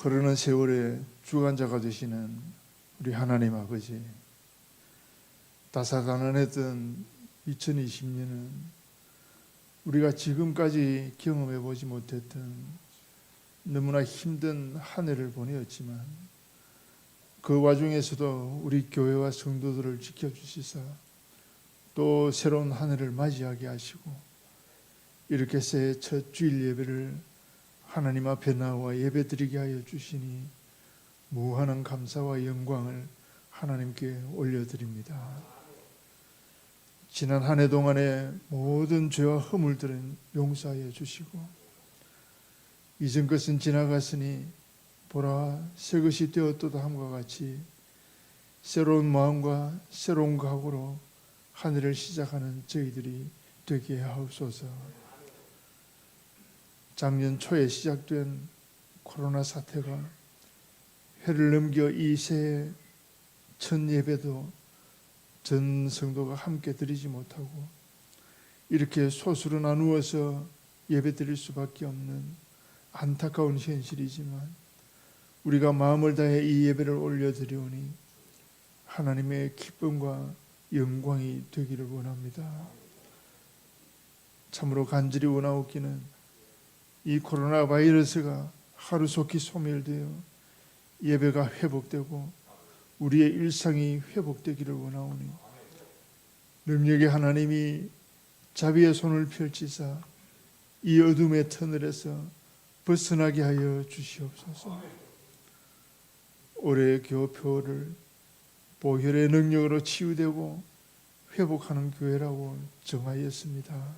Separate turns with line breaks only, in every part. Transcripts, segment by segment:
흐르는 세월의 주관자가 되시는 우리 하나님 아버지, 다사다난했던 2020년은 우리가 지금까지 경험해 보지 못했던 너무나 힘든 한 해를 보내었지만 그 와중에서도 우리 교회와 성도들을 지켜주시사 또 새로운 한 해를 맞이하게 하시고 이렇게 새해 첫 주일 예배를 하나님 앞에 나와 예배드리게 하여 주시니 무한한 감사와 영광을 하나님께 올려드립니다. 지난 한 해 동안의 모든 죄와 허물들은 용서하여 주시고 이전 것은 지나갔으니 보라 새 것이 되었도다 함과 같이 새로운 마음과 새로운 각오로 한 해를 시작하는 저희들이 되게 하옵소서. 작년 초에 시작된 코로나 사태가 해를 넘겨 이 새해 첫 예배도 전 성도가 함께 드리지 못하고 이렇게 소수로 나누어서 예배 드릴 수밖에 없는 안타까운 현실이지만 우리가 마음을 다해 이 예배를 올려드리오니 하나님의 기쁨과 영광이 되기를 원합니다. 참으로 간절히 원하옵기는 이 코로나 바이러스가 하루속히 소멸되어 예배가 회복되고 우리의 일상이 회복되기를 원하오니 능력의 하나님이 자비의 손을 펼치사 이 어둠의 터널에서 벗어나게 하여 주시옵소서. 올해의 교표를 보혈의 능력으로 치유되고 회복하는 교회라고 정하였습니다.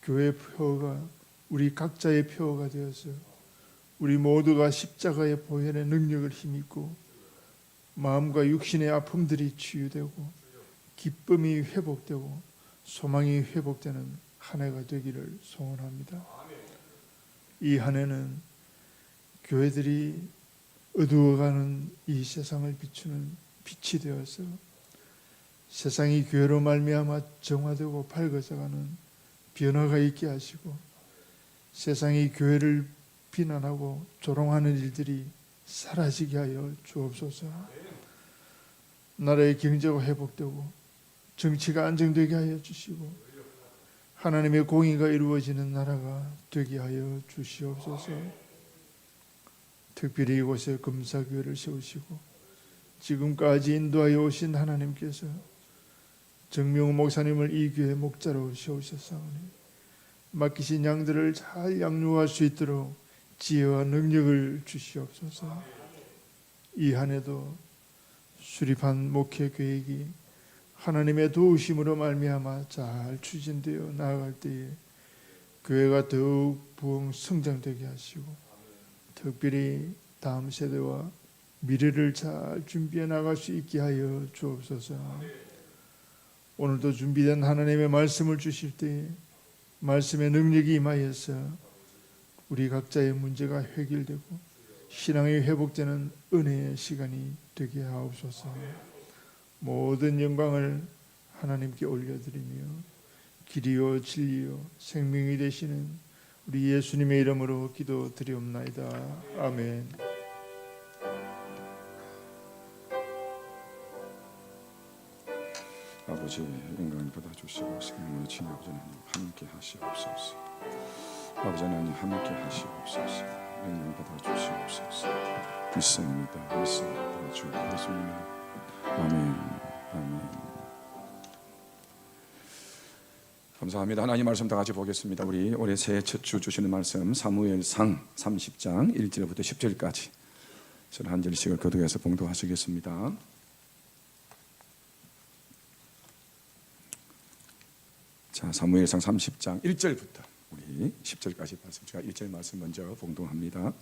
교회의 표어가 우리 각자의 표어가 되어서 우리 모두가 십자가의 보혈의 능력을 힘입고 마음과 육신의 아픔들이 치유되고 기쁨이 회복되고 소망이 회복되는 한 해가 되기를 소원합니다. 이 한 해는 교회들이 어두워가는 이 세상을 비추는 빛이 되어서 세상이 교회로 말미암아 정화되고 밝아져가는 변화가 있게 하시고 세상이 교회를 비난하고 조롱하는 일들이 사라지게 하여 주옵소서. 나라의 경제가 회복되고 정치가 안정되게 하여 주시고 하나님의 공의가 이루어지는 나라가 되게 하여 주시옵소서. 특별히 이곳에 금사교회를 세우시고 지금까지 인도하여 오신 하나님께서 정명호 목사님을 이 교회 목자로 세우셨사오니 맡기신 양들을 잘 양육할 수 있도록 지혜와 능력을 주시옵소서. 이 한 해도 수립한 목회 계획이 하나님의 도우심으로 말미암아 잘 추진되어 나아갈 때에 교회가 더욱 부흥 성장되게 하시고 특별히 다음 세대와 미래를 잘 준비해 나갈 수 있게 하여 주옵소서. 오늘도 준비된 하나님의 말씀을 주실 때에 말씀의 능력이 임하여서 우리 각자의 문제가 해결되고 신앙이 회복되는 은혜의 시간이 되게 하옵소서. 모든 영광을 하나님께 올려드리며 길이요 진리요 생명이 되시는 우리 예수님의 이름으로 기도드리옵나이다. 아멘.
아버지 영광을 받아주시고 생명을 주신 아버지 하나님 함께 하시옵소서. 아버지 하나님 함께 하시옵소서. 영광 받아주시옵소서. 믿습니다. 믿습니다. 주 예수님. 아멘. 아멘. 감사합니다. 하나님 말씀 다 같이 보겠습니다. 우리 올해 새해 첫 주 주시는 말씀 사무엘상 30장 1절부터 10절까지 저는 한 절씩을 교독해서 봉독하시겠습니다. 자, 사무엘상 30장 1절부터 우리 10절까지 말씀, 제가 1절 말씀 먼저 봉독합니다.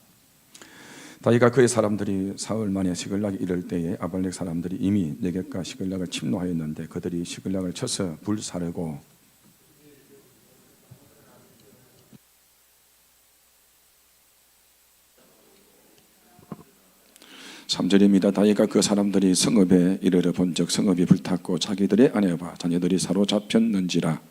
다윗과 그의 사람들이 사흘 만에 시글락에 이를 때에 아발렉 사람들이 이미 네겝과 시글락을 침노하였는데 그들이 시글락을 쳐서 불사르고 3절입니다. 다윗과 그 사람들이 성읍에 이르러 본즉 성읍이 불탔고 자기들의 아내와 자녀들이 사로잡혔는지라.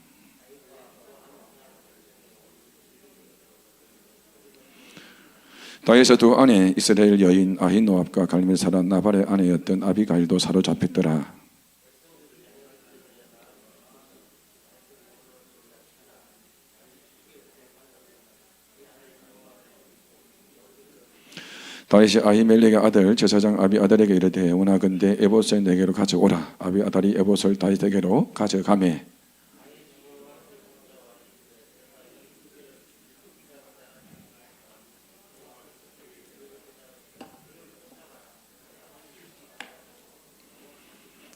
다윗의 두 아내 이스라엘 여인 아히노압과 갈멜 사람 나발의 아내였던 아비가일도 사로잡혔더라. 다윗이 아히멜렉의 아들 제사장 아비아달에게 이르되 원하건대 에봇을 내게로 가져오라. 아비아달이 에봇을 다윗에게로 가져가매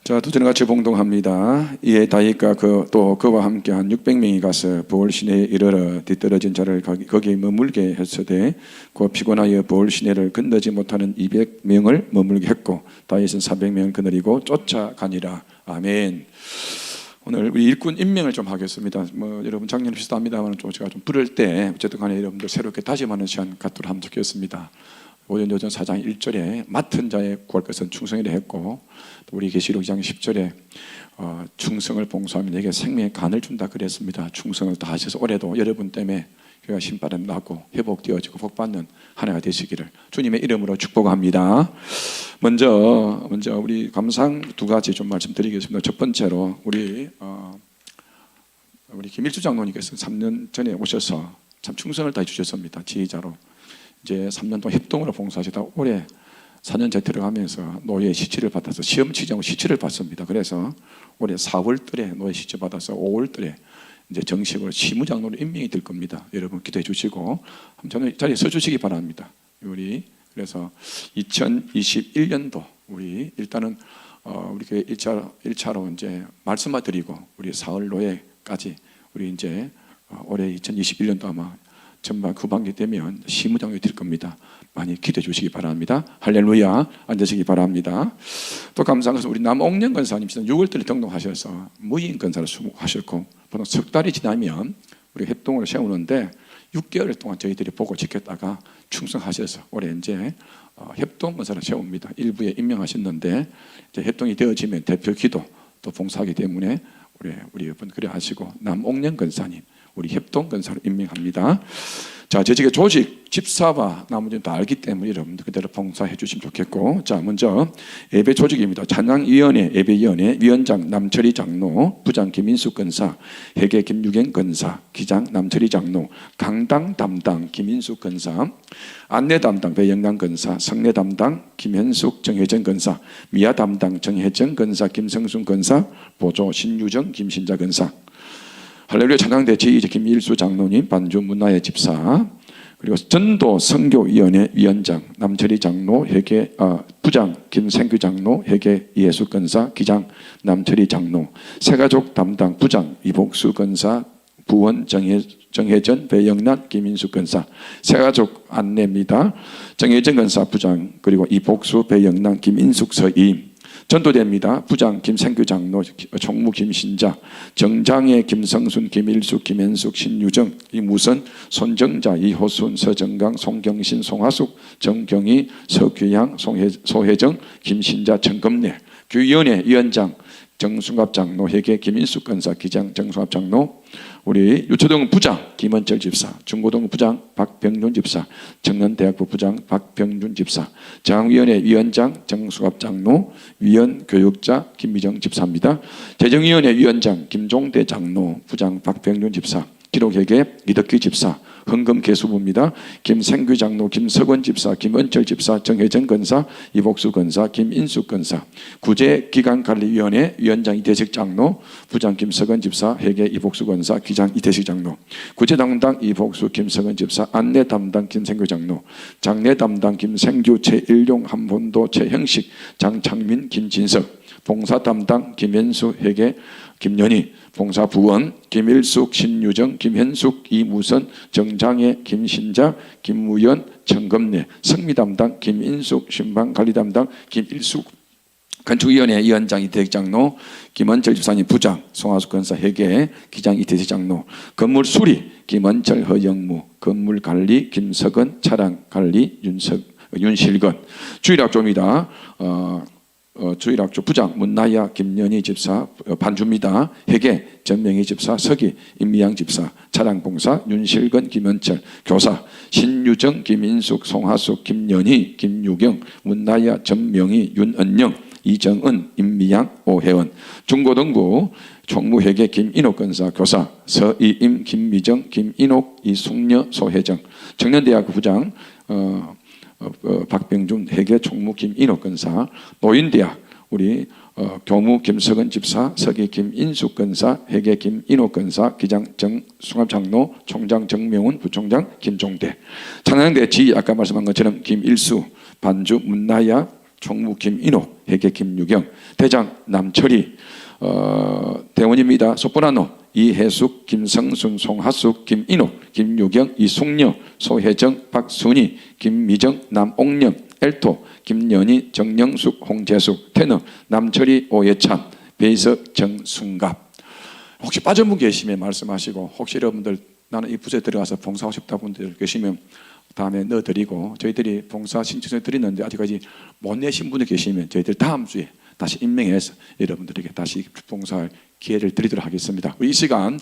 자, 두절은 같이 봉동합니다. 이에 다윗과 또 그와 함께한 600명이 가서 부올 시내에 이르러 뒤떨어진 자를 거기에 머물게 했으되 그 피곤하여 부올 시내를 건너지 못하는 200명을 머물게 했고 다윗은 400명을 거느리고 쫓아가니라. 아멘. 오늘 우리 일꾼 임명을 좀 하겠습니다. 여러분 작년 비슷합니다만 제가 좀 부를 때 어쨌든 간에 여러분들 새롭게 다짐하는 시간 갖도록 하면 좋겠습니다. 오전요전 4장 1절에 맡은 자의 구할 것은 충성이라 했고 또 우리 계시록 2장 10절에 충성을 봉사하면 내게 생명의 간을 준다 그랬습니다. 충성을 다 하셔서 올해도 여러분 때문에 교회가 신바람 나고 회복되어지고 복받는 한 해가 되시기를 주님의 이름으로 축복합니다. 먼저 우리 감상 두 가지 좀 말씀드리겠습니다. 첫 번째로 우리 김일주 장로님께서 3년 전에 오셔서 참 충성을 다해 주셨습니다. 지휘자로 이제 3년 동안 협동으로 봉사하시다 올해 4년째 들어가면서 노예 시치를 받아서 시험 치자고 시치를 받습니다. 그래서 올해 4월달에 노예 시치 받아서 5월달에 이제 정식으로 시무장로로 임명이 될 겁니다. 여러분 기도해 주시고 저는 자리에 서 주시기 바랍니다. 우리 그래서 2021년도 우리 일단은 우리 교회 1차로 이제 말씀만 드리고 우리 사흘 노예까지 우리 이제 올해 2021년도 아마 전반 후반기 되면 시무장이 될 겁니다. 많이 기대해 주시기 바랍니다. 할렐루야. 앉으시기 바랍니다. 또 감사한 것은 우리 남옥년 권사님 6월달에 등록하셔서 무인 권사를 수목하셨고 보통 석 달이 지나면 우리 협동을 세우는데 6개월 동안 저희들이 보고 지켰다가 충성하셔서 올해 이제 협동 권사를 세웁니다. 일부에 임명하셨는데 이제 협동이 되어지면 대표 기도 또 봉사하기 때문에 우리 여러분 그래 하시고 남옥년 권사님 우리 협동 권사로 임명합니다. 자, 저쪽에 조직, 집사와 나머지는 다 알기 때문에 여러분들 그대로 봉사해 주시면 좋겠고, 자, 먼저 예배 조직입니다. 찬양위원회, 예배위원회, 위원장 남철희 장로, 부장 김인숙 권사, 회계 김유경 권사, 기장 남철희 장로, 강당 담당 김인숙 권사, 안내 담당 배영남 권사, 성례 담당 김현숙 정혜정 권사, 미아 담당 정혜정 권사, 김성순 권사, 보조 신유정 김신자 권사. 할렐루야. 찬양대 제2제 김일수 장로님, 반주 문화의 집사, 그리고 전도 선교위원회 위원장 남철희 장로, 회계 부장 김생규 장로, 회계 이예수 권사, 기장 남철희 장로, 새가족 담당 부장 이복수 권사, 부원 정혜전 배영란 김인숙 권사, 새가족 안내입니다. 정혜전 권사 부장, 그리고 이복수 배영란 김인숙 서임. 전도대입니다. 부장 김생규 장로, 총무 김신자, 정장의 김성순, 김일숙, 김현숙, 신유정, 이무선, 손정자, 이호순, 서정강, 송경신, 송하숙, 정경희, 서규양, 소혜정, 김신자, 정금래. 교위원회 위원장 정순갑 장로, 회계 김인숙 권사, 기장 정순갑 장로, 우리 유초동 부장 김원철 집사, 중고동 부장 박병준 집사, 청년대학부 부장 박병준 집사, 장위원회 위원장 정수갑 장로, 위원 교육자 김미정 집사입니다. 재정위원회 위원장 김종대 장로, 부장 박병준 집사, 기록회계 이덕기 집사, 헌금개수부입니다. 김생규 장로, 김석원 집사, 김은철 집사, 정혜정 권사, 이복수 권사, 김인숙 권사, 구제기관관리위원회 위원장 이대식 장로, 부장 김석원 집사, 회계 이복수 권사, 기장 이대식 장로, 구제담당 이복수 김석원 집사, 안내 담당 김생규 장로, 장례 담당 김생규, 최일용 한본도 최형식, 장창민 김진석, 봉사 담당 김현수, 회계 김연희, 봉사부원 김일숙, 신유정, 김현숙, 이무선, 정장애, 김신자, 김무연, 정금래, 성미담당 김인숙, 신방관리담당 김일숙, 건축위원회 위원장 이태식 장로, 김원철 집사님 부장, 송하숙 권사 회계, 기장 이태식 장로, 건물수리 김원철 허영무, 건물관리 김석은, 차량관리 윤실건. 주일학교입니다. 주일학교 부장 문나야 김연희 집사 반주입니다. 회계 전명희 집사 서기 임미양 집사 차량봉사 윤실근 김현철 교사 신유정 김인숙 송하숙 김연희 김유경 문나야 전명희 윤은영 이정은 임미양 오혜원 중고등부 총무회계 김인옥 근사 교사 서이임 김미정 김인옥 이숙녀 소혜정 청년대학교 부장 박병준 회계 총무 김인옥 근사 노인대학 우리 교무 김석은 집사 서기 김인숙 근사 회계 김인옥 근사 기장 정숭합장로 총장 정명훈 부총장 김종대 찬양대 지 아까 말씀한 것처럼 김일수 반주 문나야 총무 김인옥 회계 김유경 대장 남철이 대원입니다. 소프라노 이혜숙 김성순 송하숙 김인옥 김유경 이숙녀 소혜정 박순희 김미정 남옥령 엘토 김연희 정영숙 홍재숙 테너 남철이 오예찬 베이스 정순갑 혹시 빠진 분 계시면 말씀하시고 혹시 여러분들 나는 이 부서에 들어가서 봉사하고 싶다 분들 계시면 다음에 넣어드리고 저희들이 봉사 신청을 드리는데 아직까지 못 내신 분이 계시면 저희들 다음 주에 다시 임명해서 여러분들에게 다시 봉사할 기회를 드리도록 하겠습니다. 우리 이 시간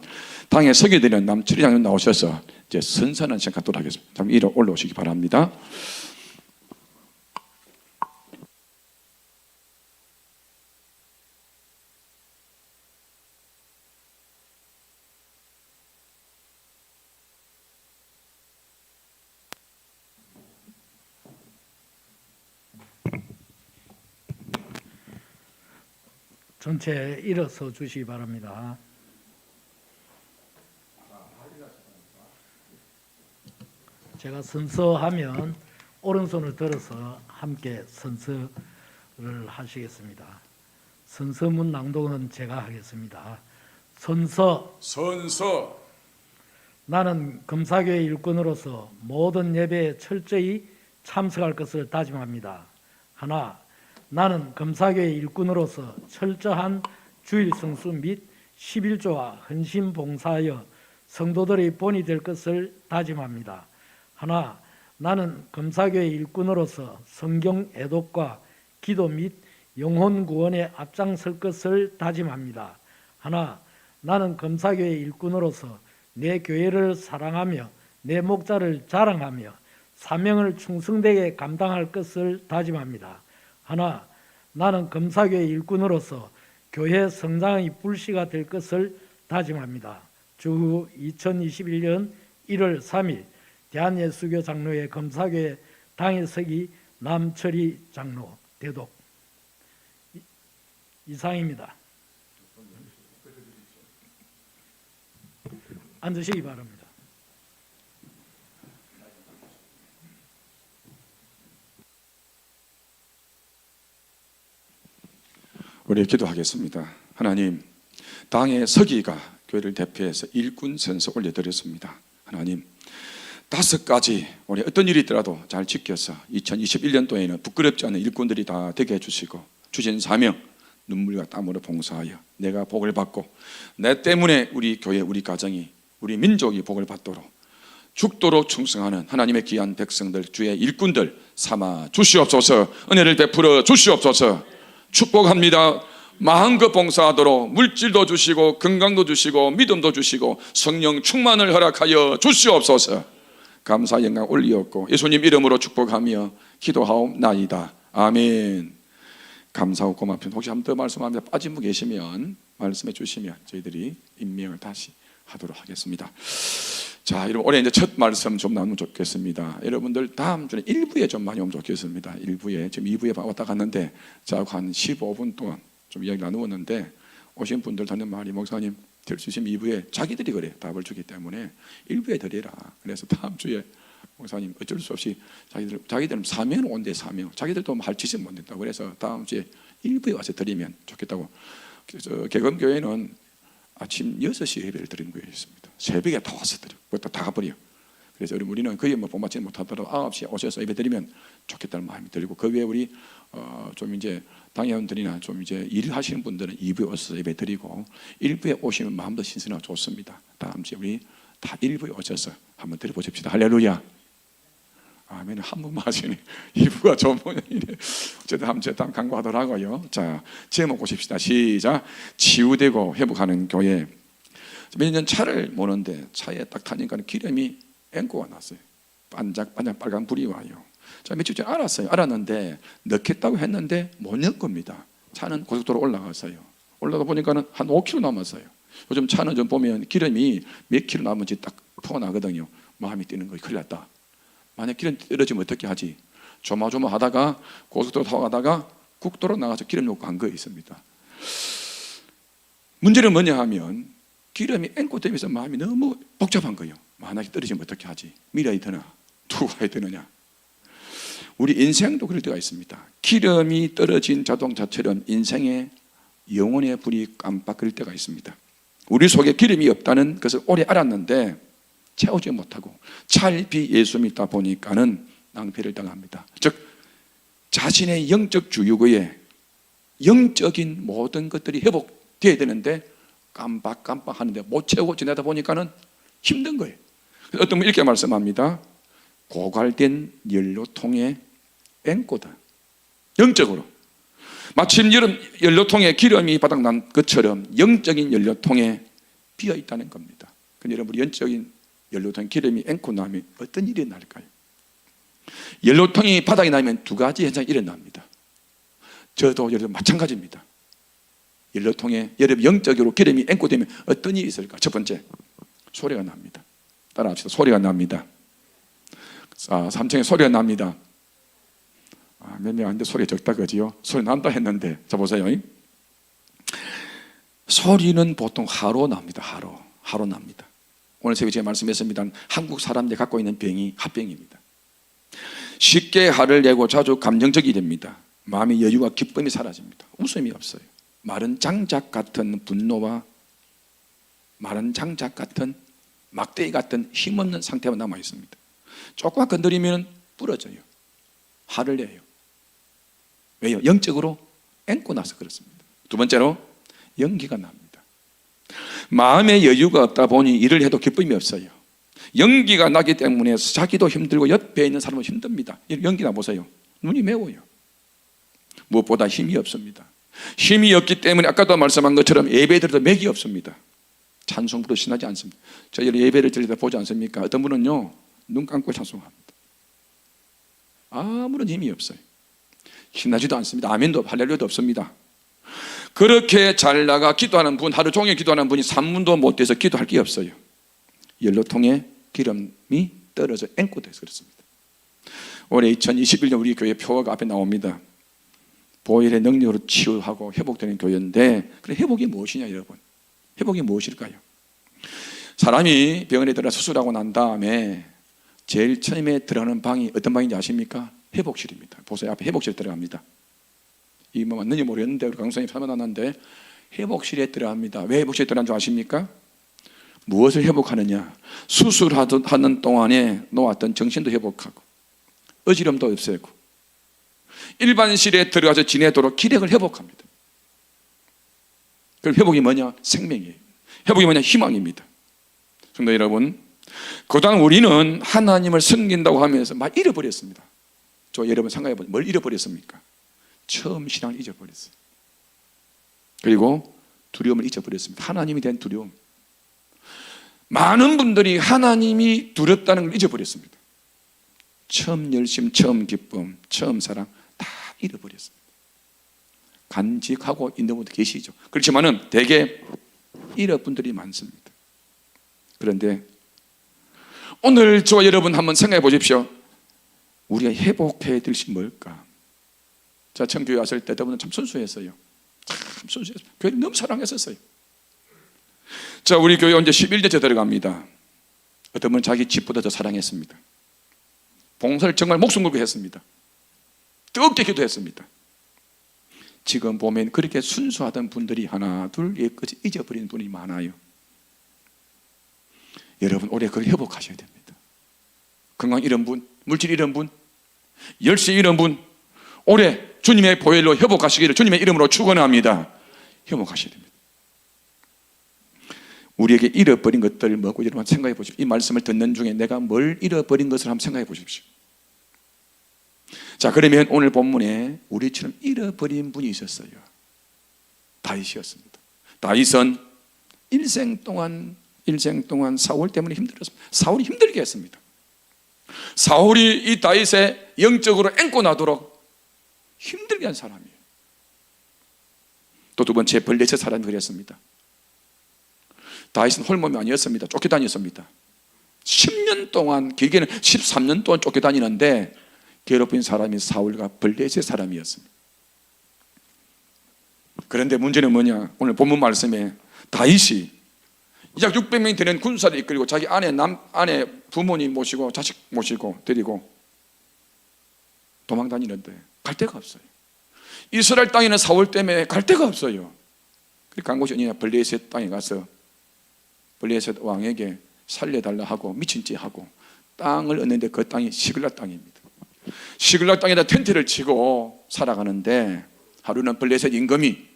당에 서게 되는 남철이 장님 나오셔서 이제 선선한 시간 갖도록 하겠습니다. 잠깐 이리 올라오시기 바랍니다.
전체 일어서 주시기 바랍니다. 제가 선서하면 오른손을 들어서 함께 선서를 하시겠습니다. 선서문 낭독은 제가 하겠습니다. 선서 나는 금사교회 일꾼으로서 모든 예배에 철저히 참석할 것을 다짐합니다. 하나, 나는 금사교회 일꾼으로서 철저한 주일 성수 및 11조와 헌신 봉사하여 성도들의 본이 될 것을 다짐합니다. 하나, 나는 금사교회 일꾼으로서 성경 애독과 기도 및 영혼 구원에 앞장설 것을 다짐합니다. 하나, 나는 금사교회 일꾼으로서 내 교회를 사랑하며 내 목자를 자랑하며 사명을 충성되게 감당할 것을 다짐합니다. 하나, 나는 금사교회 일꾼으로서 교회 성장의 불씨가 될 것을 다짐합니다. 주후 2021년 1월 3일 대한예수교 장로회 금사교회 당회서기 남철이 장로 대독 이상입니다. 앉으시기 바랍니다.
우리 기도하겠습니다. 하나님, 당의 서기가 교회를 대표해서 일꾼 선서 올려드렸습니다. 하나님, 5가지 우리 어떤 일이 있더라도 잘 지켜서 2021년도에는 부끄럽지 않은 일꾼들이 다 되게 해주시고 주신 사명 눈물과 땀으로 봉사하여 내가 복을 받고 내 때문에 우리 교회 우리 가정이 우리 민족이 복을 받도록 죽도록 충성하는 하나님의 귀한 백성들 주의 일꾼들 삼아 주시옵소서. 은혜를 베풀어 주시옵소서. 축복합니다. 마음껏 봉사하도록 물질도 주시고 건강도 주시고 믿음도 주시고 성령 충만을 허락하여 주시옵소서. 감사 영광 올리옵고 예수님 이름으로 축복하며 기도하옵나이다. 아멘. 감사하고 고맙습니다. 혹시 한 번 더 말씀합니다. 빠진 분 계시면 말씀해 주시면 저희들이 임명을 다시 하도록 하겠습니다. 자, 여러분 올해 이제 첫 말씀 좀 나누면 좋겠습니다. 여러분들 다음 주에 1부에 좀 많이 오면 좋겠습니다. 1부에 지금 2부에 왔다 갔는데 자, 한 15분 동안 좀 이야기 나누었는데 오신 분들 하는 말이 목사님 될 수 있으면 2부에 자기들이 그래 답을 주기 때문에 1부에 드리라. 그래서 다음 주에 목사님 어쩔 수 없이 자기들은 사명 온대 사명 자기들도 할 짓은 못 된다고 그래서 다음 주에 1부에 와서 드리면 좋겠다고. 개검교회는 아침 6시 예배를 드리는 거에 있습니다. 새벽에 다 와서 드려. 그것도 다 가버려. 그래서 우리는 거의 뭐 본받지 못하더라도 9시에 오셔서 예배 드리면 좋겠다는 마음이 들고 그 외에 우리 좀 이제 당회원들이나 좀 이제 일하시는 분들은 2부에 오셔서 예배 드리고 1부에 오시면 마음도 신선하고 좋습니다. 다음 주에 우리 다 1부에 오셔서 한번 드려보십시다. 할렐루야. 아멘. 한 번만 하시네. 이부가 좋은 모양이네. 어쨌든 강구하더라고요. 자, 제목 보십시다. 시작. 치유되고 회복하는 교회. 몇 년 차를 모는데 차에 딱 타니까 기름이 앵꼬가 났어요. 반짝반짝 빨간 불이 와요. 자, 며칠 전에 알았는데 넣겠다고 했는데 못 넣을 겁니다. 차는 고속도로 올라갔어요. 올라가 보니까는 한 5km 남았어요. 요즘 차는 좀 보면 기름이 몇 킬로 남은지 딱 퍼나거든요. 마음이 뛰는 거예요. 큰일 났다. 만약 기름 떨어지면 어떻게 하지? 조마조마하다가 고속도로 타고 가다가 국도로 나가서 기름 놓고 간 거 있습니다. 문제는 뭐냐 하면 기름이 앵꼬 되면서 마음이 너무 복잡한 거예요. 만약에 떨어지면 어떻게 하지? 밀어야 되나? 두고 가야 되느냐? 우리 인생도 그럴 때가 있습니다. 기름이 떨어진 자동차처럼 인생의 영혼의 불이 깜빡거릴 때가 있습니다. 우리 속에 기름이 없다는 것을 오래 알았는데 채우지 못하고 찰피 예수 믿다 보니까는 낭패를 당합니다. 즉 자신의 영적 주유구에 영적인 모든 것들이 회복되어야 되는데 깜빡깜빡 하는데 못 채우고 지내다 보니까는 힘든 거예요. 어떤 분 이렇게 말씀합니다. 고갈된 연료통에 앵꼬다. 영적으로 마침 연료통에 기름이 바닥난 것처럼 영적인 연료통에 비어 있다는 겁니다. 근데 여러분, 영적인 연료통 기름이 앵꼬 나면 어떤 일이 날까요? 연료통이 바닥이 나면 두 가지 현상이 일어납니다. 저도 여러분 마찬가지입니다. 연료통에 여러분 영적으로 기름이 앵꼬 되면 어떤 일이 있을까? 첫 번째, 소리가 납니다. 따라합시다. 소리가 납니다. 3층에 소리가 납니다. 몇 명 안돼 소리 적다 그지요? 소리 난다 했는데 자 보세요. 소리는 보통 하로 납니다. 하로 납니다. 오늘 새벽에 제가 말씀했습니다. 한국 사람들이 갖고 있는 병이 합병입니다. 쉽게 화를 내고 자주 감정적이 됩니다. 마음의 여유와 기쁨이 사라집니다. 웃음이 없어요. 마른 장작 같은 분노와 마른 장작 같은 막대기 같은 힘없는 상태만 남아 있습니다. 조금만 건드리면 부러져요. 화를 내요. 왜요? 영적으로 앵꼬 나서 그렇습니다. 두 번째로 연기가 납니다. 마음의 여유가 없다 보니 일을 해도 기쁨이 없어요. 연기가 나기 때문에 자기도 힘들고 옆에 있는 사람은 힘듭니다. 연기 나보세요. 눈이 매워요. 무엇보다 힘이 없습니다. 힘이 없기 때문에 아까도 말씀한 것처럼 예배 드려도 맥이 없습니다. 찬송 부르 신하지 않습니다. 저희 예배를 드릴 때 보지 않습니까? 어떤 분은요 눈 감고 찬송합니다. 아무런 힘이 없어요. 신나지도 않습니다. 아멘도 할렐루야도 없습니다. 그렇게 잘 나가 기도하는 분, 하루 종일 기도하는 분이 3분도 못 돼서 기도할 게 없어요. 연료통에 기름이 떨어져 앵꼬 돼서 그렇습니다. 올해 2021년 우리 교회 표어가 앞에 나옵니다. 보혈의 능력으로 치유하고 회복되는 교회인데, 그래 회복이 무엇이냐 여러분? 회복이 무엇일까요? 사람이 병원에 들어 수술하고 난 다음에 제일 처음에 들어가는 방이 어떤 방인지 아십니까? 회복실입니다. 보세요. 앞에 회복실 들어갑니다. 이 뭐 맞는지 모르겠는데 우리 강사님 설명하는데 회복실에 들어갑니다. 왜 회복실에 들어간 줄 아십니까? 무엇을 회복하느냐? 수술하는 동안에 놓았던 정신도 회복하고 어지럼도 없애고 일반실에 들어가서 지내도록 기력을 회복합니다. 그럼 회복이 뭐냐? 생명이에요. 회복이 뭐냐? 희망입니다. 성도 여러분, 그동안 우리는 하나님을 섬긴다고 하면서 막 잃어버렸습니다. 저 여러분 생각해보세요. 뭘 잃어버렸습니까? 처음 신앙을 잊어버렸어요. 그리고 두려움을 잊어버렸습니다. 하나님에 대한 두려움. 많은 분들이 하나님이 두렵다는 걸 잊어버렸습니다. 처음 열심, 처음 기쁨, 처음 사랑 다 잃어버렸습니다. 간직하고 있는 분도 계시죠. 그렇지만은 대개 잃은 분들이 많습니다. 그런데 오늘 저와 여러분 한번 생각해 보십시오. 우리가 회복해야 될 것이 뭘까? 자, 청교회 왔을 때 대부분 참 순수했어요. 참 순수했어요. 교회를 너무 사랑했었어요. 자, 우리 교회 언제 11년째 들어갑니다. 어떤 분은 자기 집보다 더 사랑했습니다. 봉사를 정말 목숨 걸고 했습니다. 뜨겁게 기도했습니다. 지금 보면 그렇게 순수하던 분들이 하나 둘 예까지 잊어버리는 분이 많아요. 여러분 올해 그걸 회복하셔야 됩니다. 건강 잃은 분, 물질 잃은 분, 열심 잃은 분, 올해 주님의 보혈로 회복하시기를 주님의 이름으로 축원합니다. 회복하셔야 됩니다. 우리에게 잃어버린 것들 뭐고 여러분 생각해 보십시오. 이 말씀을 듣는 중에 내가 뭘 잃어버린 것을 한번 생각해 보십시오. 자, 그러면 오늘 본문에 우리처럼 잃어버린 분이 있었어요. 다윗이었습니다. 다윗은 일생 동안 사울 때문에 힘들었습니다. 사울이 힘들게 했습니다. 사울이 이 다윗의 영적으로 앵고 나도록 힘들게 한 사람이에요. 또 두 번째, 블레셋 사람이 그랬습니다. 다윗은 홀몸이 아니었습니다. 쫓겨다녔습니다. 10년 동안, 길게는 13년 동안 쫓겨다니는데 괴롭힌 사람이 사울과 블레셋 사람이었습니다. 그런데 문제는 뭐냐? 오늘 본문 말씀에 다윗이 약 600명이 되는 군사를 이끌고 자기 아내 부모님 모시고 자식 모시고 데리고 도망다니는데 갈 데가 없어요. 이스라엘 땅에는 사울 때문에 갈 데가 없어요. 그러니까 간 곳이 어디냐? 블레셋 땅에 가서 블레셋 왕에게 살려달라 하고 미친 짓 하고 땅을 얻는데 그 땅이 시글락 땅입니다. 시글락 땅에다 텐트를 치고 살아가는데 하루는 블레셋 임금이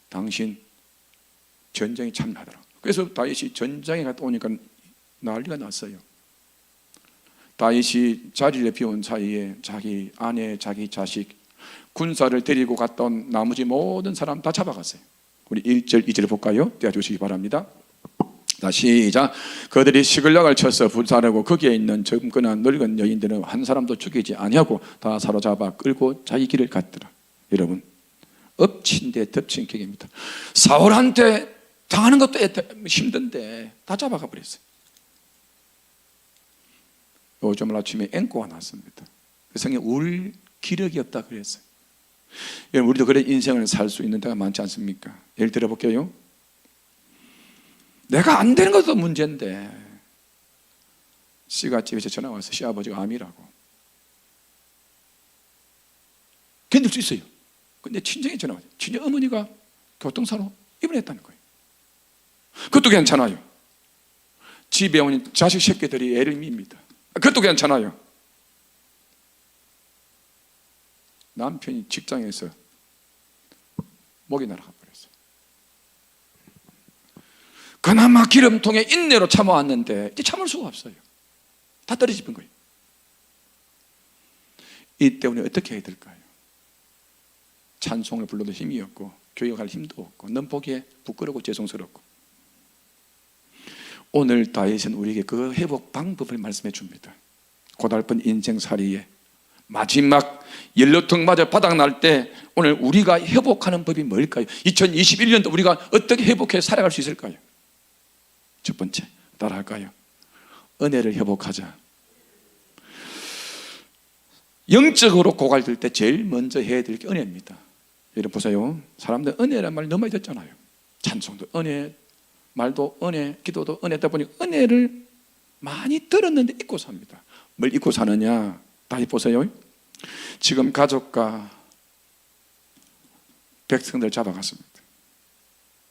당신 전쟁이 참나더라. 그래서 다윗이 전장에 갔다 오니까 난리가 났어요. 다윗이 자리를 비운 사이에 자기 아내, 자기 자식, 군사를 데리고 갔다 온 나머지 모든 사람 다 잡아갔어요. 우리 1절, 2절 볼까요? 떼어주시기 바랍니다. 다시 시작. 그들이 시글락을 쳐서 불사르고 거기에 있는 젊거나 늙은 여인들은 한 사람도 죽이지 아니하고 다 사로잡아 끌고 자기 길을 갔더라. 여러분, 엎친 데 덮친 격입니다. 사울한테 당하는 것도 힘든데 다 잡아가 버렸어요. 요즘 아침에 앵꼬가 났습니다. 그 성에 울 기력이 없다 그랬어요. 여러분, 우리도 그런 인생을 살 수 있는 데가 많지 않습니까? 예를 들어 볼게요. 내가 안 되는 것도 문제인데 씨가 집에서 전화 와서 시아버지가 암이라고 견딜 수 있어요. 근데 친정에 전화 와요. 친정 어머니가 교통사로 입원했다는 거예요. 그것도 괜찮아요. 집에 오는 자식 새끼들이 애를 밉니다. 그것도 괜찮아요. 남편이 직장에서 목이 날아가 버렸어요. 그나마 기름통에 인내로 참아왔는데 이제 참을 수가 없어요. 다 떨어집은 거예요. 이때 우리 어떻게 해야 될까요? 찬송을 불러도 힘이 없고 교회 갈 힘도 없고 넌 보기에 부끄럽고 죄송스럽고, 오늘 다윗은 우리에게 그 회복 방법을 말씀해 줍니다. 고달픈 인생살이에 마지막 연료통 맞아 바닥날 때 오늘 우리가 회복하는 법이 뭘까요? 2021년도 우리가 어떻게 회복해 살아갈 수 있을까요? 첫 번째, 따라할까요? 은혜를 회복하자. 영적으로 고갈될 때 제일 먼저 해야 될 게 은혜입니다. 여러분 보세요. 사람들 은혜란 말 너무 많이 듣잖아요. 찬송도 은혜, 말도 은혜, 기도도 은혜다 보니 은혜를 많이 들었는데 잊고 삽니다. 뭘 잊고 사느냐? 다시 보세요. 지금 가족과 백성들 잡아갔습니다.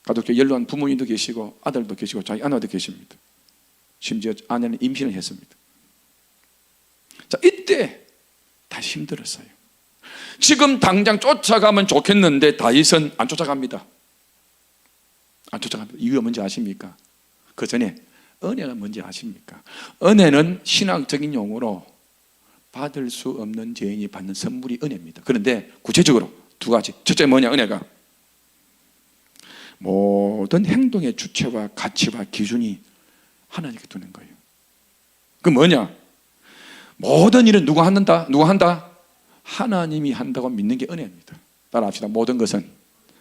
가족에 연로한 부모님도 계시고 아들도 계시고 자기 아내도 계십니다. 심지어 아내는 임신을 했습니다. 자, 이때 다시 힘들었어요. 지금 당장 쫓아가면 좋겠는데 다윗은 안 쫓아갑니다. 안 쫓아갑니다. 이유가 뭔지 아십니까? 그 전에 은혜가 뭔지 아십니까? 은혜는 신앙적인 용어로 받을 수 없는 죄인이 받는 선물이 은혜입니다. 그런데 구체적으로 두 가지. 첫째 뭐냐? 은혜가 모든 행동의 주체와 가치와 기준이 하나님께 두는 거예요. 그 뭐냐? 모든 일은 누가 한다? 누가 한다? 하나님이 한다고 믿는 게 은혜입니다. 따라합시다. 모든 것은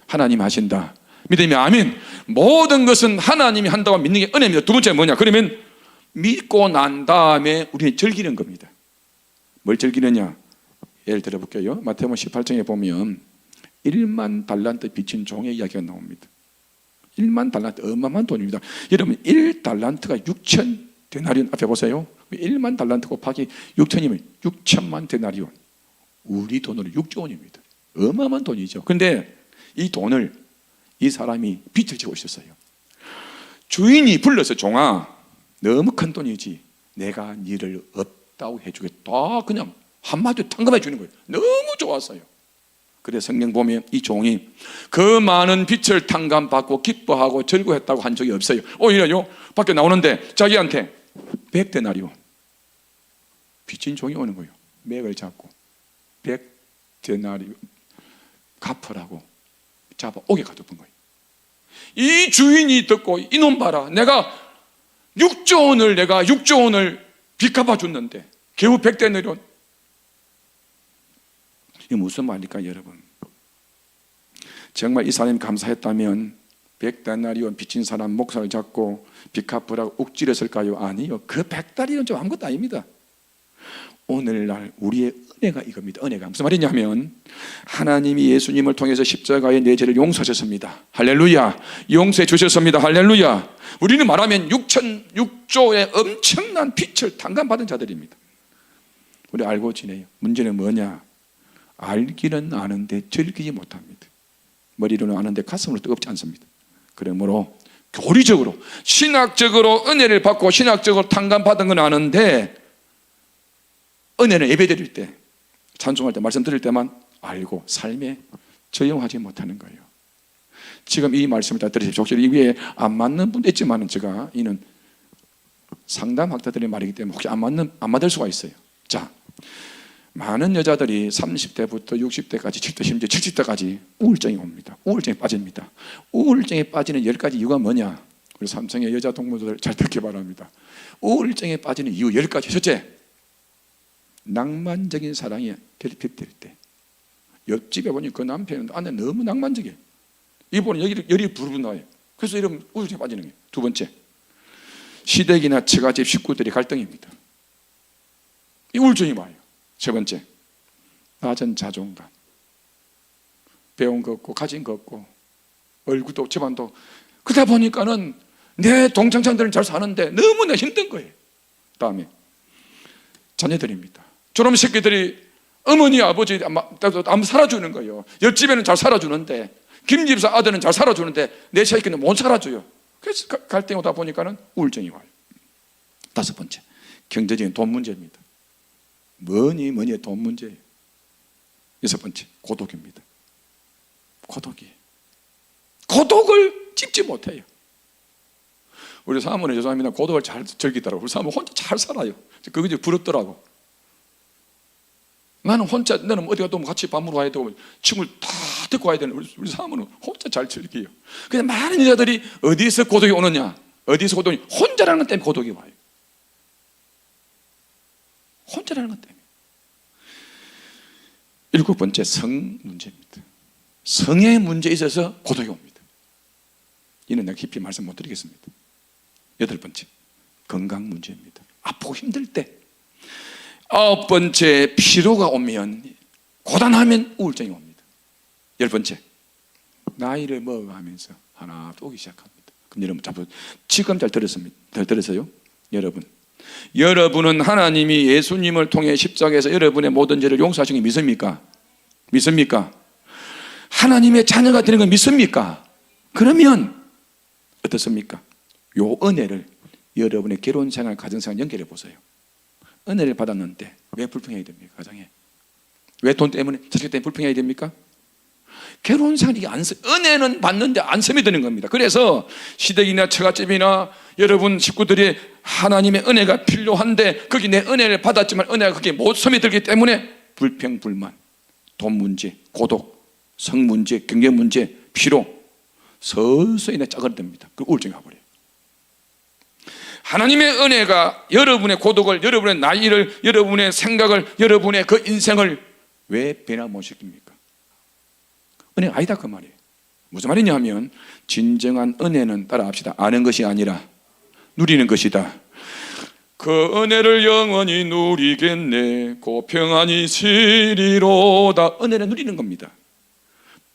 하나님이 하신다. 믿으면 아멘. 모든 것은 하나님이 한다고 믿는 게 은혜입니다. 두 번째 뭐냐? 그러면 믿고 난 다음에 우리는 즐기는 겁니다. 뭘 즐기느냐? 예를 들어 볼게요. 마태복음 18장에 보면 1만 달란트 빚진 종의 이야기가 나옵니다. 1만 달란트, 어마어마한 돈입니다. 여러분 1달란트가 6천 데나리온 앞에 보세요. 1만 달란트 곱하기 6천이면 6천만 데나리온. 우리 돈으로 6조 원입니다. 어마어마한 돈이죠. 그런데 이 돈을 이 사람이 빚을 지고 있었어요. 주인이 불러서 종아, 너무 큰 돈이지 내가 니를 없다고 해주겠다. 그냥 한마디로 탕감해 주는 거예요. 너무 좋았어요. 그래서 성경 보면 이 종이 그 많은 빚을 탕감받고 기뻐하고 즐거워했다고 한 적이 없어요. 오히려요 밖에 나오는데 자기한테 100데나리온 빚진 종이 오는 거예요. 맥을 잡고 100데나리온 갚으라고 잡아 옥에 가둬본 거예요. 이 주인이 듣고 이놈 봐라, 내가 6조 원을 빚 갚아줬는데 겨우 100데나리온. 이게 무슨 말입니까 여러분? 정말 이 사람이 감사했다면 100데나리온 빚진 사람 목살을 잡고 빚 갚으라고 욱질했을까요? 아니요. 그 100데나리온 좀 아무것도 아닙니다. 오늘날 우리의 은혜가 이겁니다. 은혜가 무슨 말이냐면 하나님이 예수님을 통해서 십자가에 내 죄를 용서하셨습니다. 할렐루야. 용서해 주셨습니다. 할렐루야. 우리는 말하면 6조의 엄청난 빚을 탕감받은 자들입니다. 우리 알고 지내요. 문제는 뭐냐? 알기는 아는데 즐기지 못합니다. 머리로는 아는데 가슴으로 뜨겁지 않습니다. 그러므로 교리적으로 신학적으로 은혜를 받고 신학적으로 탕감받은 건 아는데 은혜는 예배드릴 때, 찬송할 때, 말씀 드릴 때만 알고 삶에 적용하지 못하는 거예요. 지금 이 말씀을 다 들으십시오. 혹시 이 위에 안 맞는 분도 있지만 제가 이는 상담학자들의 말이기 때문에 혹시 안 맞을 수가 있어요. 자, 많은 여자들이 30대부터 60대까지, 70대, 심지어 70대까지 우울증이 옵니다. 우울증에 빠집니다. 우울증에 빠지는 10가지 이유가 뭐냐? 우리 삼성의 여자 동무들 잘 듣기 바랍니다. 우울증에 빠지는 이유 10가지. 첫째, 낭만적인 사랑에 결핍될 때. 옆집에 보니 그 남편은 아내 너무 낭만적이에요. 이분은 열이 부르르 나와요. 그래서 이러면 우울증에 빠지는 거예요. 두 번째, 시댁이나 처가집 식구들이 갈등입니다. 이 우울증이 와요. 세 번째, 낮은 자존감. 배운 거 없고 가진 거 없고 얼굴도 집안도 그러다 보니까는 내 동창자들은 잘 사는데 너무나 힘든 거예요. 다음에 자녀들입니다. 저놈 새끼들이 어머니 아버지 안 살아주는 거예요. 옆집에는 잘 살아주는데 김집사 아들은 잘 살아주는데 내 새끼는 못 살아줘요. 그래서 갈등이 오다 보니까는 우울증이 와요. 다섯 번째, 경제적인 돈 문제입니다. 뭐니 돈 문제예요. 여섯 번째, 고독입니다. 고독을 찝지 못해요. 우리 사모는 죄송합니다. 고독을 잘 즐기더라고. 우리 사모 혼자 잘 살아요. 그게 이제 부럽더라고. 나는 혼자, 너는 어디 가도 같이 밥 먹으러 가야 되고 친구를 다 데리고 가야 되는 우리 사모는 혼자 잘 즐겨요. 근데 많은 여자들이 어디서 고독이 오느냐? 어디서 고독이? 혼자라는 것 때문에 고독이 와요. 혼자라는 것 때문에. 일곱 번째, 성 문제입니다. 성의 문제에 있어서 고독이 옵니다. 이는 내가 깊이 말씀 못 드리겠습니다. 여덟 번째, 건강 문제입니다. 아프고 힘들 때. 아홉 번째, 피로가 오면, 고단하면 우울증이 옵니다. 열 번째, 나이를 먹어가면서 하나 또 오기 시작합니다. 그럼 여러분, 지금 잘 들었습니다. 잘 들으세요? 여러분은 하나님이 예수님을 통해 십자가에서 여러분의 모든 죄를 용서하신 게 믿습니까? 믿습니까? 하나님의 자녀가 되는 걸 믿습니까? 그러면 어떻습니까? 요 은혜를 여러분의 결혼생활, 가정생활 연결해 보세요. 은혜를 받았는데 왜 불평해야 됩니까? 가정에 왜 돈 때문에, 자식 때문에 불평해야 됩니까? 결혼생활이 은혜는 받는데 안 스며드는 겁니다. 그래서 시댁이나 처갓집이나 여러분 식구들이 하나님의 은혜가 필요한데 거기 내 은혜를 받았지만 은혜가 거기에 못 스며들기 때문에 불평, 불만, 돈 문제, 고독, 성 문제, 경제 문제, 피로 서서히 짜그러듭니다. 그 우울증이 와버려요. 하나님의 은혜가 여러분의 고독을, 여러분의 나이를, 여러분의 생각을, 여러분의 그 인생을 왜 변화 못 시킵니까? 은혜가 아니다 그 말이에요. 무슨 말이냐 하면 진정한 은혜는 따라합시다. 아는 것이 아니라 누리는 것이다. 그 은혜를 영원히 누리겠네. 고 평안히 시리로다. 은혜를 누리는 겁니다.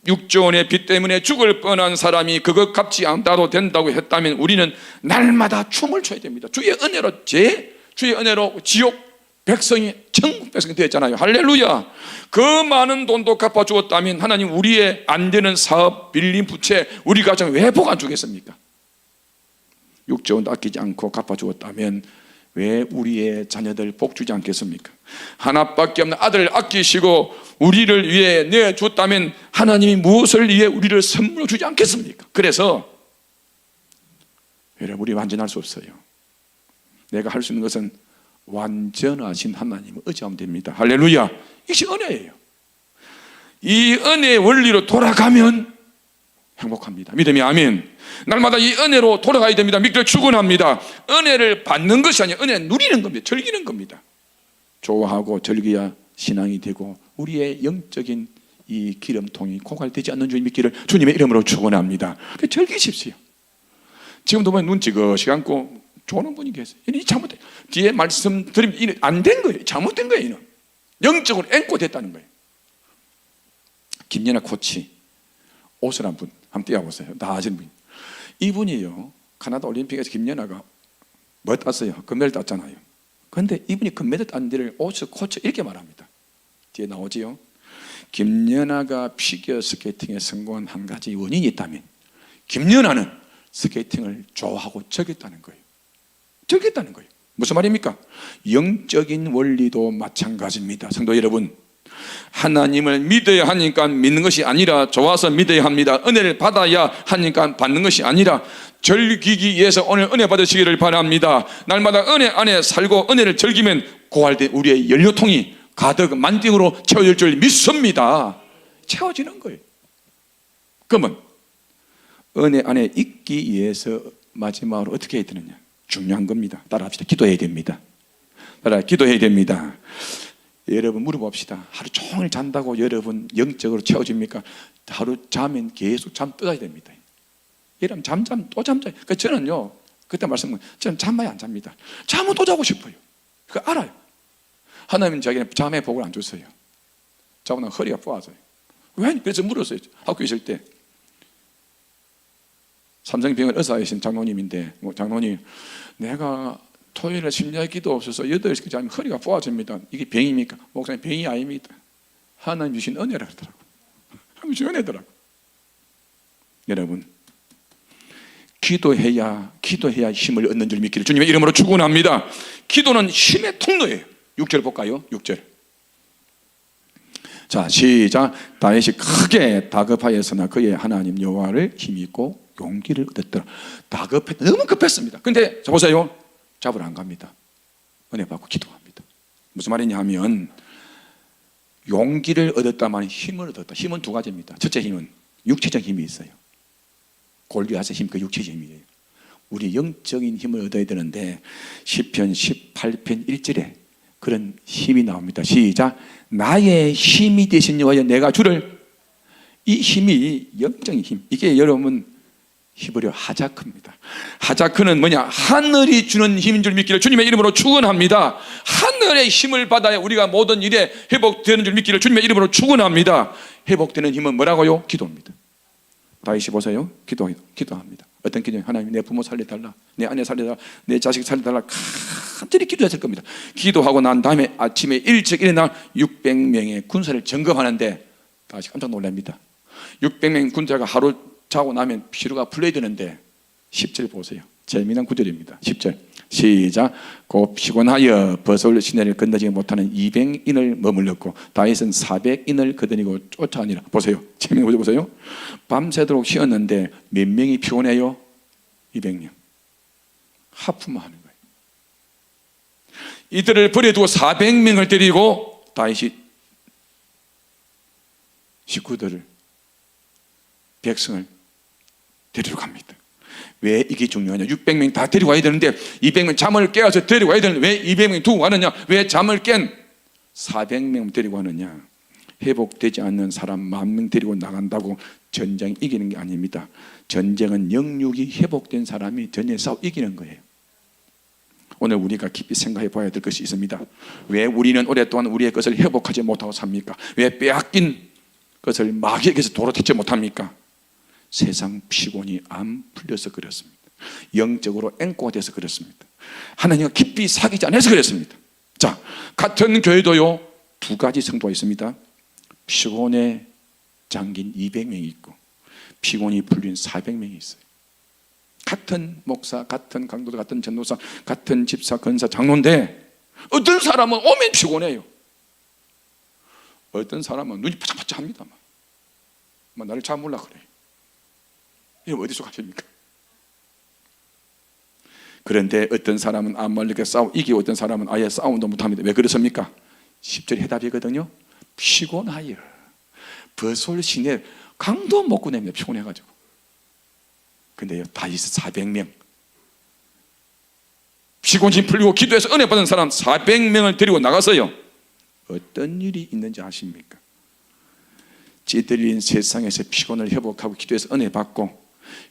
6조 원의 빚 때문에 죽을 뻔한 사람이 그것 갚지 않아도 된다고 했다면 우리는 날마다 춤을 춰야 됩니다. 주의 은혜로 주의 은혜로 지옥 백성이 천국 백성이 되었잖아요. 할렐루야. 그 많은 돈도 갚아주었다면 하나님 우리의 안 되는 사업, 빌린 부채, 우리 가정 왜 복 안 주겠습니까? 6조 원도 아끼지 않고 갚아주었다면 왜 우리의 자녀들 복 주지 않겠습니까? 하나밖에 없는 아들을 아끼시고 우리를 위해 내줬다면 하나님이 무엇을 위해 우리를 선물로 주지 않겠습니까? 그래서 여러분, 우리 완전할 수 없어요. 내가 할 수 있는 것은 완전하신 하나님을 의지하면 됩니다. 할렐루야. 이것이 은혜예요. 이 은혜의 원리로 돌아가면 행복합니다. 믿음이 아멘. 날마다 이 은혜로 돌아가야 됩니다. 믿기를 축원합니다. 은혜를 받는 것이 아니라 은혜를 누리는 겁니다. 즐기는 겁니다. 좋아하고 즐겨야 신앙이 되고 우리의 영적인 이 기름통이 고갈되지 않는 줄 믿기를 주님의 이름으로 축원합니다. 즐기십시오. 지금도 보면 눈 찌그시 감고 좋은 분이 계세요. 이 잘못된, 뒤에 말씀드리면 안 된 거예요. 잘못된 거예요. 이는 영적으로 앵꼬됐다는 거예요. 김연아 코치 옷을 한번 띄워보세요. 나아진 분. 이분이요, 카나다 올림픽에서 김연아가 뭐 땄어요? 금메달 땄잖아요. 그런데 이분이 금메달 딴 데를 옷을 코치 이렇게 말합니다. 뒤에 나오지요. 김연아가 피겨 스케이팅에 성공한 한 가지 원인이 있다면 김연아는 스케이팅을 좋아하고 즐겼다는 거예요. 즐겼다는 거예요. 무슨 말입니까? 영적인 원리도 마찬가지입니다. 성도 여러분, 하나님을 믿어야 하니까 믿는 것이 아니라 좋아서 믿어야 합니다. 은혜를 받아야 하니까 받는 것이 아니라 즐기기 위해서 오늘 은혜 받으시기를 바랍니다. 날마다 은혜 안에 살고 은혜를 즐기면 고갈된 우리의 연료통이 가득 만땅으로 채워질 줄 믿습니다. 채워지는 거예요. 그러면 은혜 안에 있기 위해서 마지막으로 어떻게 해야 되느냐? 중요한 겁니다. 따라합시다. 기도해야 됩니다. 기도해야 됩니다. 여러분 물어봅시다. 하루 종일 잔다고 여러분 영적으로 채워집니까? 하루 자면 계속 잠 떠야 됩니다. 여러분 또 잠자요. 그러니까 저는요, 그때 말씀은 저는 잠만이 안 잡니다. 잠은 또 자고 싶어요. 그거 알아요. 하나님은 자기는 잠의 복을 안 줬어요. 자고 나면 허리가 부어져요. 왜? 그래서 물었어요. 학교 있을 때 삼성병원 의사이신 장로님인데, 장로님, 내가 토요일에 심야 기도 없어서 8시까지 하면 허리가 부어집니다. 이게 병입니까? 목사님, 병이 아닙니다. 하나님 주신 은혜라 그러더라고요. 하나님 주신 은혜더라고요. 여러분, 기도해야 힘을 얻는 줄 믿기를 주님의 이름으로 축원합니다. 기도는 힘의 통로예요. 6절 볼까요? 6절. 자, 시작. 다윗이 크게 다급하였으나 그의 하나님 여호와를 힘입고 용기를 얻었더라. 다급했다. 너무 급했습니다. 근데 자 보세요. 잡으러 안 갑니다. 은혜 받고 기도합니다. 무슨 말이냐 하면 용기를 얻었다만 힘을 얻었다. 힘은 두 가지입니다. 첫째 힘은 육체적 힘이 있어요. 골리앗의 힘, 그 육체적 힘이에요. 우리 영적인 힘을 얻어야 되는데 시편 18편 1절에 그런 힘이 나옵니다. 시작. 나의 힘이 되신 여호와여 내가 주를. 이 힘이 영적인 힘. 이게 여러분 히브리어 하자크입니다. 하자크는 뭐냐? 하늘이 주는 힘인 줄 믿기를 주님의 이름으로 축원합니다. 하늘의 힘을 받아야 우리가 모든 일에 회복되는 줄 믿기를 주님의 이름으로 축원합니다. 회복되는 힘은 뭐라고요? 기도입니다. 다윗이 보세요. 기도합니다. 어떤 기도예요? 하나님, 내 부모 살려달라, 내 아내 살려달라, 내 자식 살려달라. 간절히 기도했을 겁니다. 기도하고 난 다음에 아침에 일찍 일어나 600명의 군사를 점검하는데 다시 깜짝 놀랍니다. 600명 군사가 하루 자고 나면 피로가 풀려야 되는데 10절 보세요. 재미난 구절입니다. 10절 시작. 곧 피곤하여 버서울 시내를 건너지 못하는 200인을 머물렀고 다윗은 400인을 거느리고 쫓아다니라. 보세요. 재미난 구절 보세요. 밤새도록 쉬었는데 몇 명이 피곤해요? 200명. 하품만 하는 거예요. 이들을 버려두고 400명을 데리고 다윗이 식구들을, 백성을 데리러 갑니다. 왜 이게 중요하냐? 600명 다 데리고 와야 되는데 200명 잠을 깨어서 데리고 와야 되는데 왜 200명 두고 가느냐? 왜 잠을 깬 400명 데리고 가느냐? 회복되지 않는 사람 10,000명 데리고 나간다고 전쟁 이기는 게 아닙니다. 전쟁은 영육이 회복된 사람이 전쟁에 싸워 이기는 거예요. 오늘 우리가 깊이 생각해 봐야 될 것이 있습니다. 왜 우리는 오랫동안 우리의 것을 회복하지 못하고 삽니까? 왜 빼앗긴 것을 마귀에게서 도로택지 못합니까? 세상 피곤이 안 풀려서 그렇습니다. 영적으로 앵꼬가 돼서 그렇습니다. 하나님과 깊이 사귀지 않아서 그렇습니다. 자, 같은 교회도요 2가지 성도가 있습니다. 피곤에 잠긴 200명이 있고 피곤이 풀린 400명이 있어요. 같은 목사, 같은 강도사, 같은 전도사, 같은 집사, 권사, 장로인데 어떤 사람은 오면 피곤해요. 어떤 사람은 눈이 바짝바짝합니다. 나를 잘 몰라 그래. 이거 어디서 가십니까? 그런데 어떤 사람은 아말렉에 싸워 이기고 어떤 사람은 아예 싸움도 못합니다. 왜 그렇습니까? 10절 해답이거든요. 피곤하여 버솔 시내 강도 못 구냅니다. 피곤해가지고. 근데요, 다윗 400명 피곤심 풀리고 기도해서 은혜 받은 사람 400명을 데리고 나가서요, 어떤 일이 있는지 아십니까? 찌들린 세상에서 피곤을 회복하고 기도해서 은혜 받고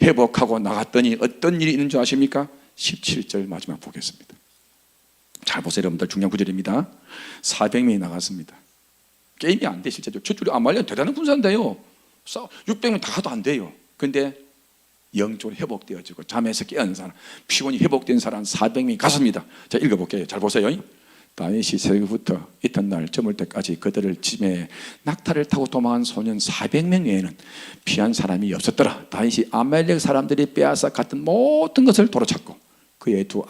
회복하고 나갔더니 어떤 일이 있는 줄 아십니까? 17절 마지막 보겠습니다. 잘 보세요 여러분들. 중요한 구절입니다. 400명이 나갔습니다. 게임이 안 돼. 실제로 저쪽이 아말리아 대단한 군사인데요, 600명 다 가도 안 돼요. 근데 영적으로 회복되어지고 잠에서 깨어난 사람, 피곤이 회복된 사람 400명이 갔습니다. 자, 읽어볼게요. 잘 보세요. 다윗이 새벽부터 이튿날 저물 때까지 그들을 집에 낙타를 타고 도망한 소년 400명 외에는 피한 사람이 없었더라. 다윗이 아말렉 사람들이 빼앗아 갔던 모든 것을 도로찾고 그의 두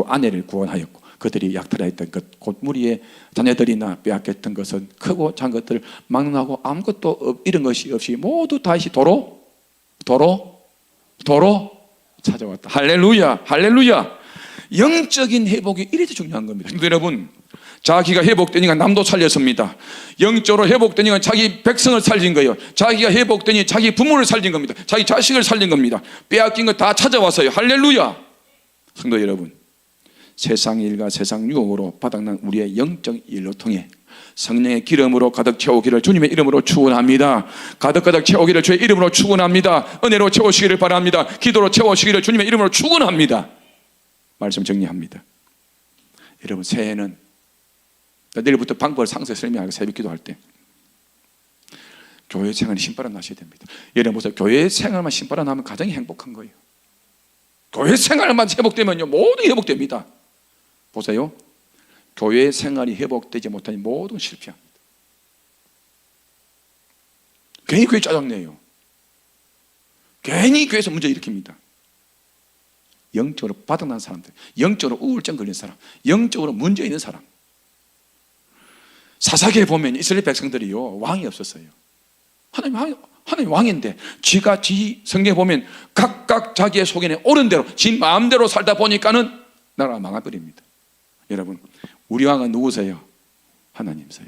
아내를 구원하였고 그들이 약탈하였던 것 곧 무리의 자녀들이나 빼앗겼던 것은 크고 작은 것들을 막론하고 아무것도 잃은 것이 없이 모두 다윗이 도로 찾아왔다. 할렐루야, 할렐루야. 영적인 회복이 이래서 중요한 겁니다. 여러분, 자기가 회복되니까 남도 살렸습니다. 영적으로 회복되니까 자기 백성을 살린 거예요. 자기가 회복되니 자기 부모를 살린 겁니다. 자기 자식을 살린 겁니다. 빼앗긴 거 다 찾아왔어요. 할렐루야. 성도 여러분, 세상 일과 세상 유혹으로 바닥난 우리의 영적 일로 통해 성령의 기름으로 가득 채우기를 주님의 이름으로 축원합니다. 가득 채우기를 주의 이름으로 축원합니다. 은혜로 채우시기를 바랍니다. 기도로 채우시기를 주님의 이름으로 축원합니다. 말씀 정리합니다. 여러분, 새해는 내일부터 방법을 상세히 설명하고 새벽 기도할 때 교회 생활이 신바람 나셔야 됩니다. 여러분 보세요. 교회 생활만 신바람 나면 가정이 행복한 거예요. 교회 생활만 회복되면요, 모든 게 회복됩니다. 보세요. 교회 생활이 회복되지 못하니 모든 실패합니다. 괜히 교회 짜증내요. 괜히 교회에서 문제 일으킵니다. 영적으로 바닥난 사람들, 영적으로 우울증 걸린 사람, 영적으로 문제 있는 사람. 사사기에 보면 이스라엘 백성들이요, 왕이 없었어요. 하나님 왕인데 지가 성경에 보면 각각 자기의 속에 옳은 대로 지 마음대로 살다 보니까는 나라가 망해버립니다. 여러분, 우리 왕은 누구세요? 하나님이세요.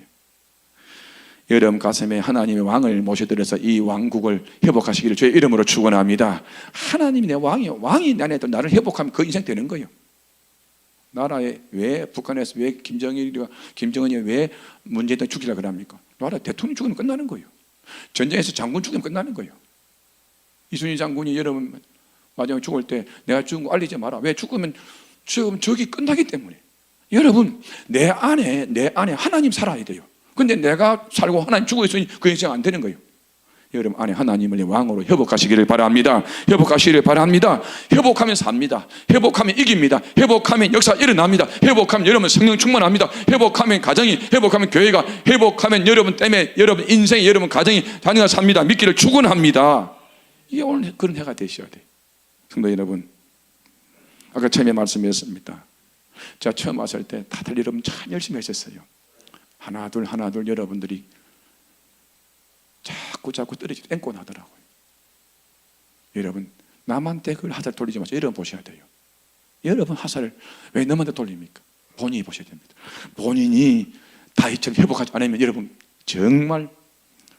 여러분 가슴에 하나님의 왕을 모셔드려서 이 왕국을 회복하시기를 주의 이름으로 축원합니다. 하나님이 내 왕이요, 왕이 내 안에 나를 회복하면 그 인생 되는 거예요. 나라에 왜 북한에서 왜 김정은이 왜 문재인 죽이라 그럽니까? 나라 대통령 죽으면 끝나는 거예요. 전쟁에서 장군 죽으면 끝나는 거예요. 이순신 장군이 여러분 마지막에 죽을 때 내가 죽은 거 알리지 마라. 왜? 죽으면 저기 끝나기 때문에. 여러분, 내 안에 하나님 살아야 돼요. 근데 내가 살고 하나님 죽어 있으니 그 인생 안 되는 거예요. 여러분 안에 하나님을 왕으로 회복하시기를 바랍니다. 회복하시기를 바랍니다. 회복하면 삽니다. 회복하면 이깁니다. 회복하면 역사 일어납니다. 회복하면 여러분 성령 충만합니다. 회복하면 가정이, 회복하면 교회가, 회복하면 여러분 때문에 여러분 인생이, 여러분 가정이 자녀가 삽니다. 믿기를 축원합니다. 이게 오늘 그런 해가 되셔야 돼요. 성도 여러분, 아까 처음에 말씀드렸습니다. 제가 처음 왔을 때 다들 여러분 참 열심히 하셨어요. 하나 둘 여러분들이 자꾸 떨어지고 앵꼬 나더라고요. 여러분, 남한테 그걸 화살 돌리지 마세요. 여러분 보셔야 돼요. 여러분 화살을 왜 남한테 돌립니까? 본인이 보셔야 됩니다. 본인이 다윗처럼 회복하지 않으면 여러분 정말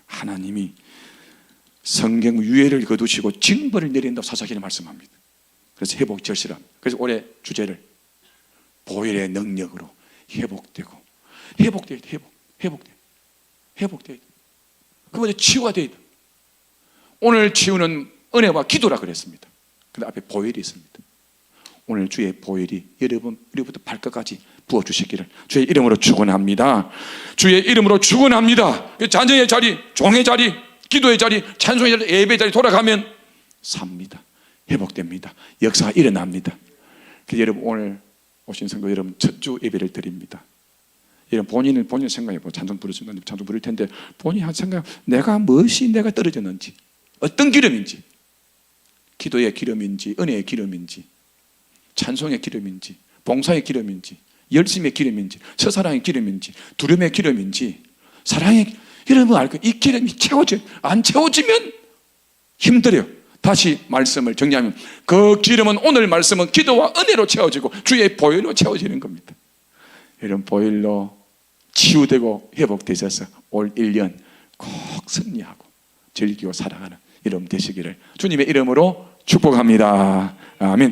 하나님이 성경 유예를 거두시고 징벌을 내린다고 사사기는 말씀합니다. 그래서 회복 절실함. 그래서 올해 주제를 보혈의 능력으로 회복되고 회복돼야 돼. 회복돼야 돼. 그 먼저 치유가 돼야 돼. 오늘 치유는 은혜와 기도라 그랬습니다. 근데 앞에 보혈이 있습니다. 오늘 주의 보혈이 여러분 우리부터 발끝까지 부어주시기를 주의 이름으로 축원합니다. 주의 이름으로 축원합니다. 잔정의 자리, 종의 자리, 기도의 자리, 찬송의 자리, 예배의 자리 돌아가면 삽니다. 회복됩니다. 역사가 일어납니다. 그래서 여러분 오늘 오신 성도 여러분 첫 주 예배를 드립니다. 이런 본인 생각해보고 찬송 부르시면 찬송 부를 텐데 본인이 한 생각, 내가 무엇이 내가 떨어졌는지, 어떤 기름인지, 기도의 기름인지, 은혜의 기름인지, 찬송의 기름인지, 봉사의 기름인지, 열심의 기름인지, 첫사랑의 기름인지, 두려움의 기름인지, 사랑의 기름을 알고 이 기름이 안 채워지면 힘들어요. 다시 말씀을 정리하면 그 기름은 오늘 말씀은 기도와 은혜로 채워지고 주의 보혈로 채워지는 겁니다. 이런 보혈로 치유되고 회복되셔서 올 1년 꼭 승리하고 즐기고 살아가는 여러분 되시기를 주님의 이름으로 축복합니다. 아멘.